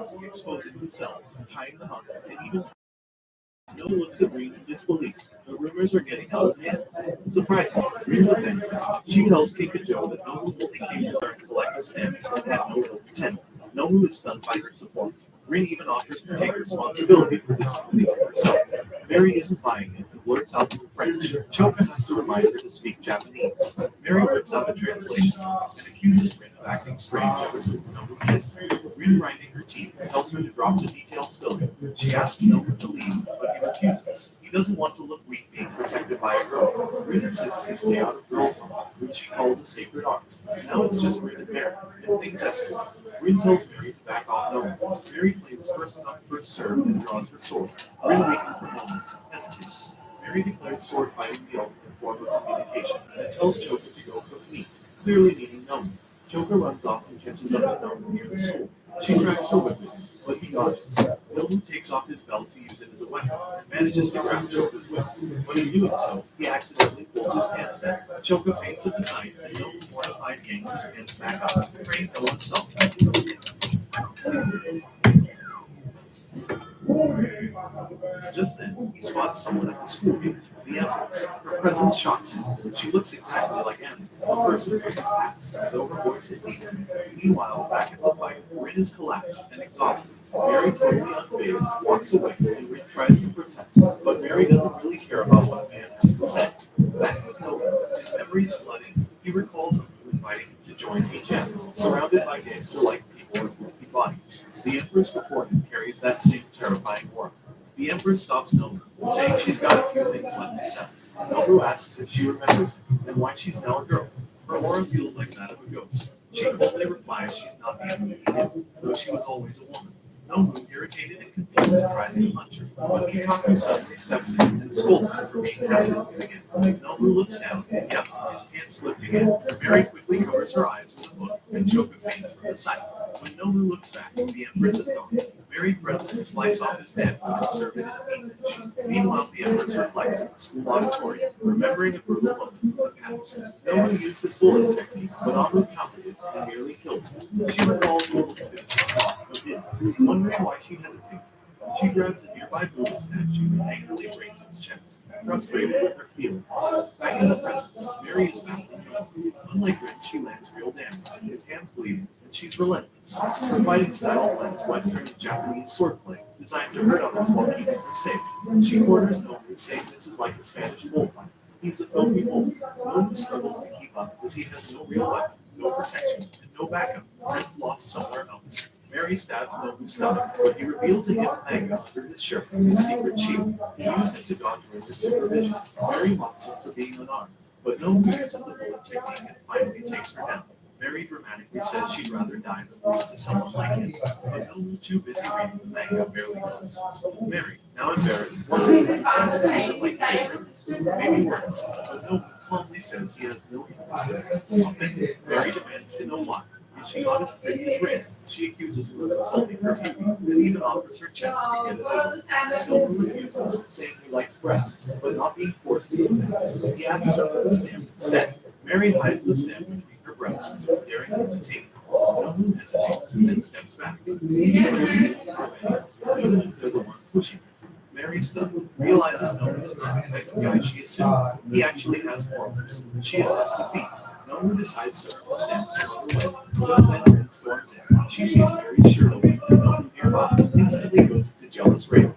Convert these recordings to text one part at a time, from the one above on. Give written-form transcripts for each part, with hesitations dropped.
risk exposing themselves, tying them up, and even no looks at Green in disbelief. The rumors are getting out of hand. Surprisingly, Green repents. She tells Kink and Joe that Nomu only came to learn to collect the stamps and had no ill intent. Nomu is stunned by her support. Green even offers to take responsibility for disciplining herself. Mary isn't buying it and blurts out some French. Choka has to remind her to speak Japanese. Mary whips out a translation and accuses Rin of acting strange ever since Nomu kissed her. Rin, grinding her teeth, tells her to drop the details spilling. She asks Nomu to leave, but he refuses. He doesn't want to look weak being protected by a girl. Rin insists he stay out of girl talk, which she calls a sacred art. Now it's just Rin and Mary, and things escalate. Rin tells Mary to back off Nomu. Mary claims first come, first served, and draws her sword. Rin, weakened for moments, hesitates. Mary declares sword fighting the ultimate form of communication, and tells Choka to go cook meat, clearly meaning Nomu. Choka runs off and catches up with Nomu near the school. She cracks her whip, but he dodges. Nomu takes off his belt to use it as a weapon, and manages to grab Choka's whip. But in doing so, he accidentally pulls his pants down. Choka faints at the sight, and Nomu, mortified, yanks his pants back up, praying no one saw. Just then, he spots someone at the school gate, the Empress. Her presence shocks him. She looks exactly like Annie, a person from his past, though her voice is deep. Meanwhile, back at the fight, Rin is collapsed and exhausted. Mary, totally unfazed, walks away, and Rin tries to protest, but Mary doesn't really care about what a man has to say. Back with Noah, his memories flooding, he recalls him inviting him to join HM, surrounded by gangster-like people with goofy bodies. The Empress before him carries that same terrifying aura. The Empress stops Nomu, saying she's got a few things left to sell. Nomu asks if she remembers him and why she's now a girl. Her aura feels like that of a ghost. She coldly replies she's not the Empress he knew, though she was always a woman. Nomu, irritated and confused, tries to punch her, but Kikaku suddenly steps in and scolds him for being happy again. Nomu looks down, and yep, his pants slipped again. Mary quickly covers her eyes with a book, and Choka faints from the sight. When Nomu looks back, the Empress is gone. Mary threatens to slice off his head and serve it in a meat dish. Meanwhile, the Empress reflects in the school auditorium, remembering a brutal moment from the past. Nomu used this bullet technique, but Amu countered it and nearly killed him. She recalls almost finishing off, but didn't, wondering why she hesitated. She grabs a nearby Buddha statue and angrily breaks its chest, frustrated with her feelings. Back in the present, Mary is battling Nomu. Unlike Rin, she lands real damage. His hands bleeding, and she's relentless. Her fighting style blends Western and Japanese swordplay, designed to hurt others while keeping her safe. She orders Nomu, saying this is like a Spanish bullfight. He's the filthy wolf. Nomu struggles to keep up because he has no real weapon, no protection, and no backup. Rin's lost somewhere else. Mary stabs Nobu's stomach, but he reveals a hidden manga under his shirt, his secret shield. He used it to dodge Rin's supervision. Mary mocks him for being unarmed, but Nobu uses the bullet technique and finally takes her down. Mary dramatically says she'd rather die than lose to someone like him, but Nomu, too busy reading the manga, barely notices. Mary, now embarrassed, wonders if he's like favorite, maybe worse, but Nomu calmly says he has no interest in her. Offended, Mary demands to know why. Is she honest with his ring? She accuses him of insulting her beauty and even offers her chest to get it over. Nomu refuses, saying he likes breasts, but not being forced to do things. He asks her for the stamp instead. Mary hides the stamp between her breasts, daring him to take it. Nomu hesitates, then steps back. He declares he won't prevent her, even if they're the ones pushing it. Mary stunned, realizes Nomu is not the type of guy she assumed. He actually has morals. She admits defeat. Nomu decides to earn the stamp some other way. Just then, Rin storms in. She sees Mary's shirt open, and Nomu nearby instantly goes into jealous rage.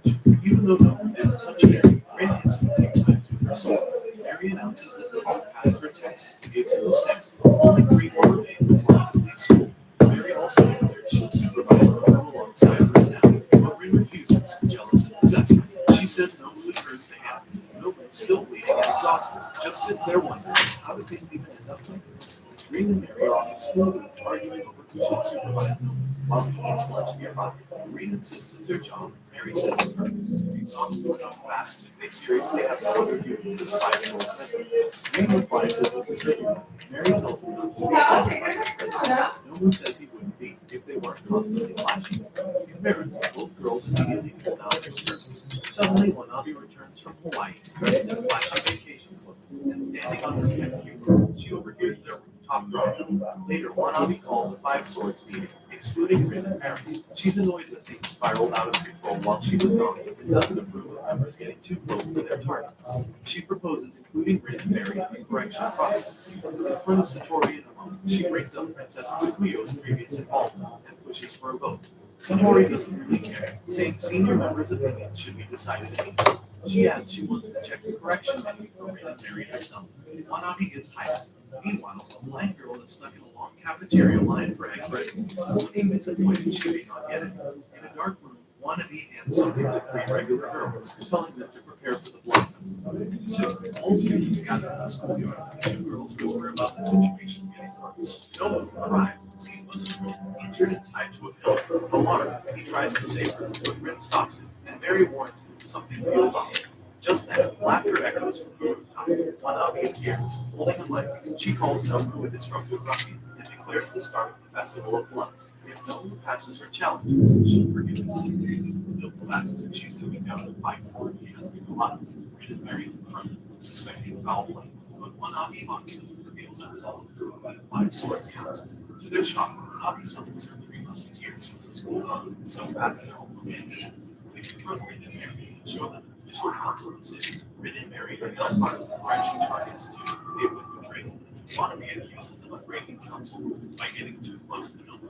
Even though Nomu didn't touch Mary, Rin hits him a few times with her sword. Mary announces that Nomu passed her test and gives him the stamp. Only 3 more remain before he can leave school. Mary also declares she'll supervise Nomu alongside Rin now, but Rin refuses, jealous and possessive. She says Nomu is hers to have. Nomu, still bleeding and exhausted, just sits there wondering, how did things even end up like this? Rin and Mary are on the school roof arguing over who should supervise Nomu, while he eats lunch nearby. Rin insists it's her job, Mary says it's hers. Exhausted, Nomu asks if they seriously have no other duties as 5-year-old members. Rin replies that this is her duty. Mary tells him not to be affected by her presence. Nomu says he wouldn't be if they weren't constantly flashing. Embarrassed, both girls immediately pull down their skirts. Suddenly, Wanabe returns from Hawaii, dressed in flashy vacation clothes, and standing on her pet cue. She overhears their rooftop drama. Later, Wanabe calls a 5 swords meeting, excluding Rin and Mary. She's annoyed that things spiraled out of control while she was gone and doesn't approve of members getting too close to their targets. She proposes including Rin and Mary in the correction process. In front of Satori and Amon, she brings up Princess Tsukuyo's previous involvement and pushes for a vote. Satori doesn't really care, saying senior members' opinions should be decided immediately. She adds she wants to check the correction menu for Rin and Mary herself. Wanabe gets hired. Meanwhile, a blind girl is stuck in a long cafeteria line for egg bread cookies, looking disappointed she may not get it. In a dark room, Wanabe hands something to three regular girls, telling them to prepare for the blood festival. Soon, all students gather in the schoolyard. Two girls whisper about the situation getting worse. Noah arrives and sees Musuko injured and tied to a pillar. Alarmed, he tries to save her, but Rin stops him, and Mary warns him something feels off. Just then, laughter echoes from the rooftop. Wanabe appears, holding a mic. She calls Nobu a disruptive ruffian and declares the start of the Festival of Blood. If Nobu passes her challenges, she'll forgive his secrets. Nobu asks if she's coming down to fight or if he has to go out. Rin and Mary confront, suspecting foul play, but Wanabe mocks them and reveals it was all approved by the Five Swords Council. To their shock, Wanabe summons her three musketeers from the school, so fast they're almost invisible. They confront Rin and Mary and show them an official council decision. Rin and Mary are not part of the correction targets to live with betrayal. Wanabe accuses them of breaking council rules by getting too close to Nobu.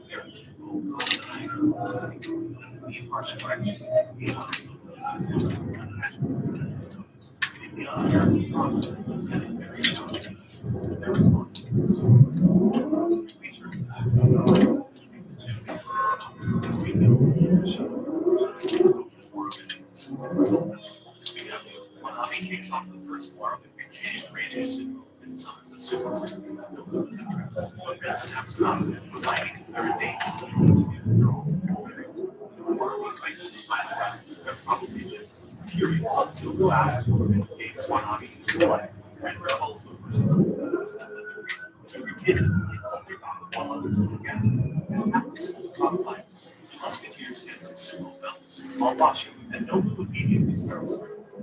Mary is involved in the night, insisting that it doesn't mean harsh correction. Meanwhile, Nobu is doing in the unfair problem, and Mary challenges their response to the sword. Features between the two. Between those in the show. Speaking of Wanabe kicks off the first war Olympics game, rages and summons a super ring. Nobu is impressed, but Ren snaps him out of it, reminding they're in danger to be the girl. Wanabe fights in the final round, they're probably live. Furious, Nobu asks what games Wanabe used to play. Ren recalls the first one. Every kid gets up their back while others look at and at the school top line. Musketeers get their signal belts while watching, and Nobu immediately starts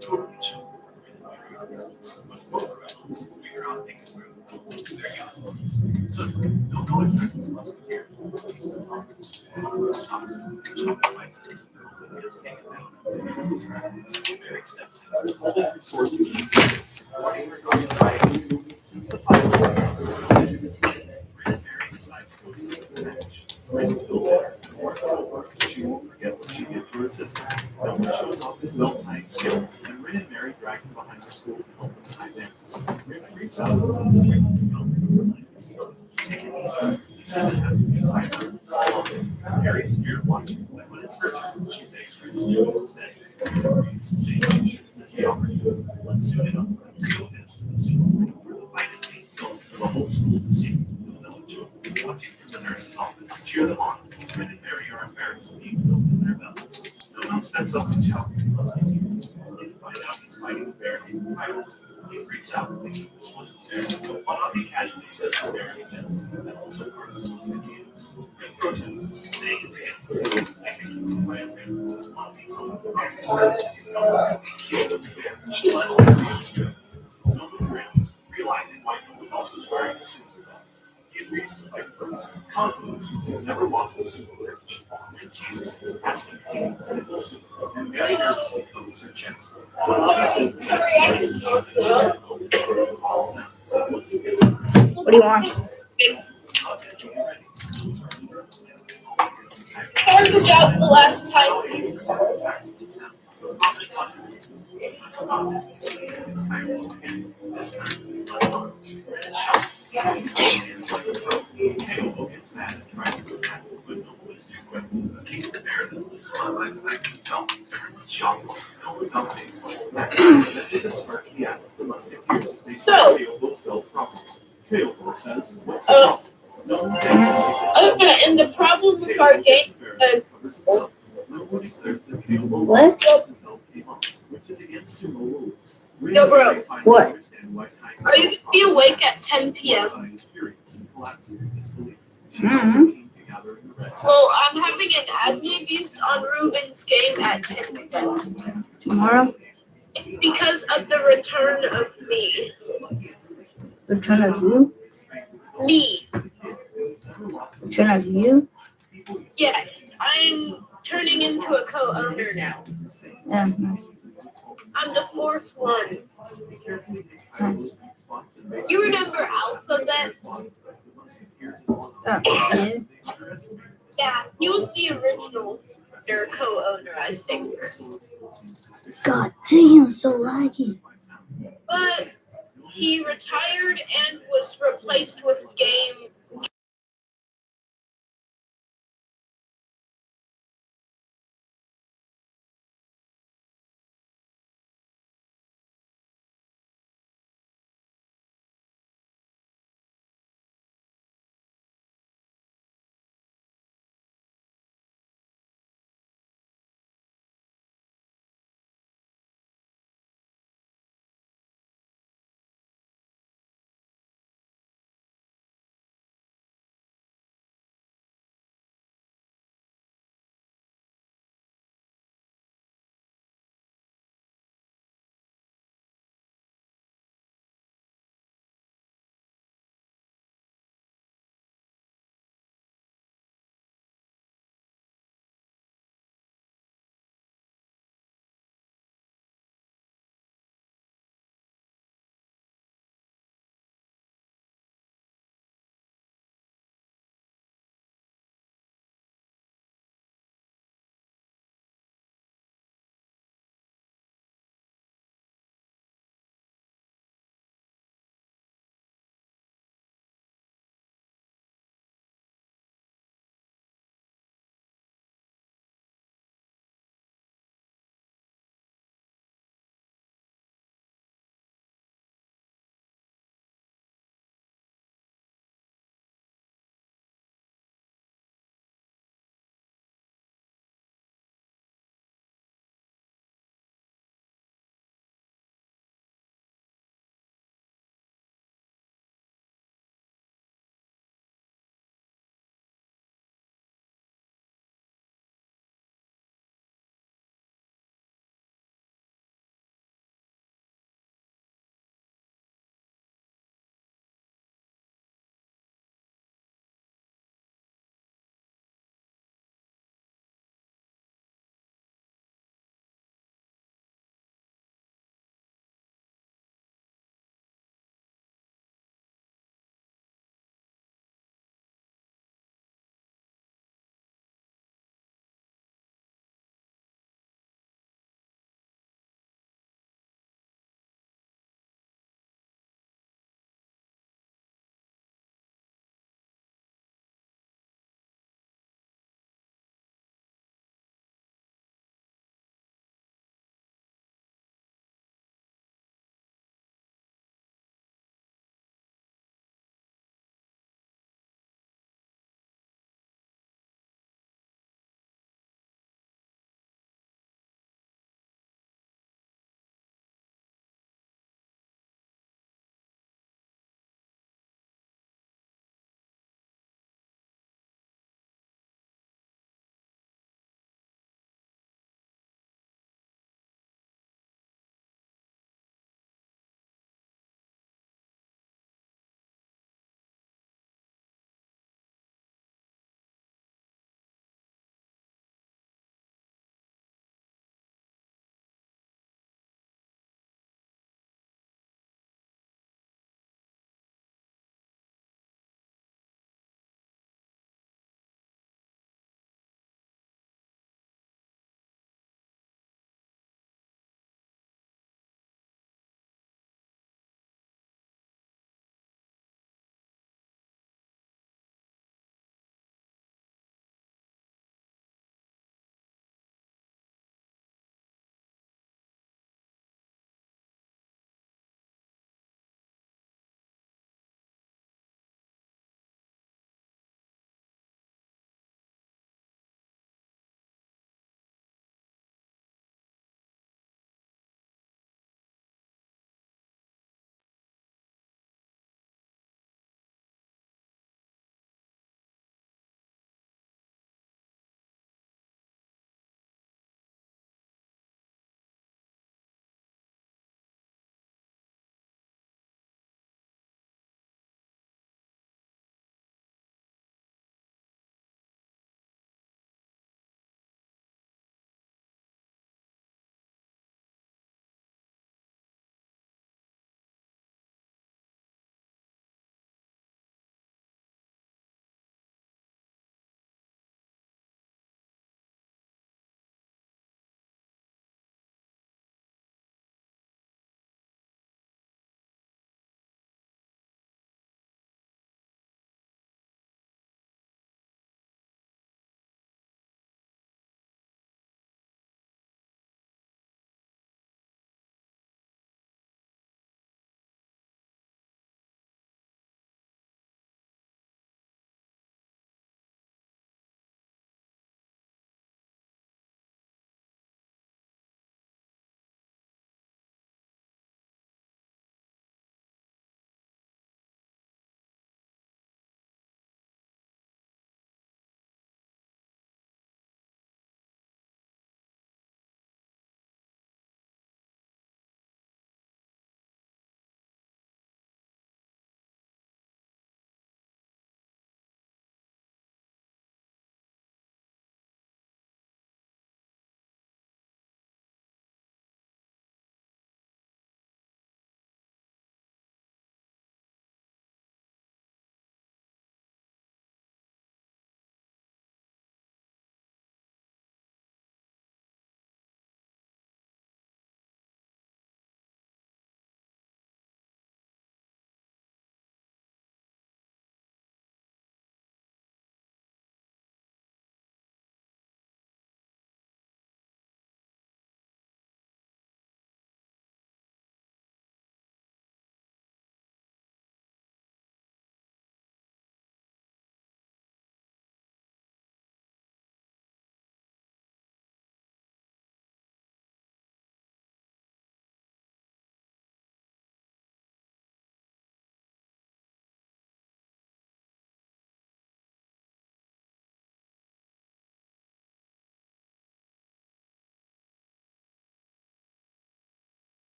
totally chill. But both rebels figure out they can wear the belts to their uniforms. Suddenly, Nobu attacks the musketeers with these two targets. Nobu stops him, and Chopper fights him. Nobu gets taken down. Mary steps in, holding her sword to keep distance, warning her not to fight. Since the five swords Rin and Mary decide to go to the match. Rin is still there. War is over. She won't forget what she did to her sister. No one shows off his belt-tying skills, and Rin and Mary drag him behind the school to help him tie theirs. Rin freaks out as well as trying to help him. Take it easy. He says it has to be tied. Mary is scared watching, and when it's her turn, she begs Rin to do it instead. Rin agrees, saying she shouldn't miss the opportunity. Let's soon enough, Rio heads to the school where the fight is being filmed for the whole school to see. The village, watching from the nurse's office, cheer them on. Rin and Mary are embarrassed being filmed in their belts. No one steps up and challenges the musketeers. They find out he's fighting a bear named Pyro. He freaks out, thinking this wasn't fair. Wanabe casually says the bear is gentle, and also part of the musketeers. Rin protests, saying it's against the rules of fighting by a bear. Wanabe told him the bear starts to kill the bear. She let all the bears go. Nobu grins, realizing why no one else was wearing the suit. He agrees to fight first, confident since he's never lost a super urge. Rin teases him, asking if he needs a little soup, and very nervously covers her chest. Wanabe says the next time is not an issue. Once he gets What do you want? Hard to doubt the last time. Gets mad and tries to attack, but Nobu is too quick. He's the bear that lives on by the back of his belt. Everyone's shocked. Nobu dominates the whole back. With a smirk, he asks the musketeers if they saw Keobo's belt properly. Keobo says, "What's the problem?" Nobu answers And the problem with our game, Nobu declares that Keobo What? lost his belt came off, which is against sumo rules. Yo, bro. What? are you gonna be awake at 10 p.m.? Well, I'm having an admin abuse on Ruben's game at 10 p.m. Tomorrow? because of the return of me. Return of you? Me. Return of you? Yeah, I'm turning into a co-owner now. Yeah, nice. I'm the fourth one. Nice. You remember Alphabet? Yeah. Yeah, he was the original their co-owner, I think. God damn, so laggy. But he retired and was replaced with Game